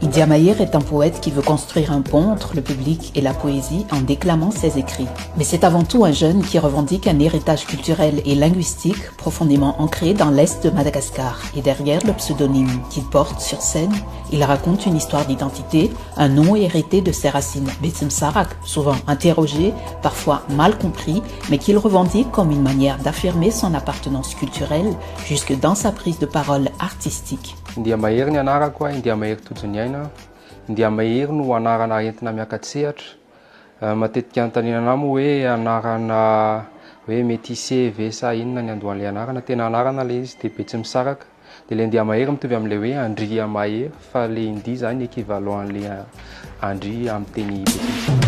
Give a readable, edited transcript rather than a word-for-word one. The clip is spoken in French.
Indiamahery est un poète qui veut construire un pont entre le public et la poésie en déclamant ses écrits. Mais c'est avant tout un jeune qui revendique un héritage culturel et linguistique profondément ancré dans l'est de Madagascar. Et derrière le pseudonyme qu'il porte sur scène, il raconte une histoire d'identité, un nom hérité de ses racines, souvent interrogé, parfois mal compris, mais qu'il revendique comme une manière d'affirmer son appartenance culturelle jusque dans sa prise de parole artistique. Indiamahery ny anarako, Indiamahery tojony aina. Indiamahery no anarana entina miakatsehatra. Matetika anontaniana mo hoe anarana hoe métissé vesa inona ny andohan'ilay anarana, tena anarana le izy dia betsimisaraka. Dia le Indiamahery mitovy amin'ilay hoe Andriamahery fa le Indi zany équivalent an'ilay Andri amin'ny teny betsimisaraka.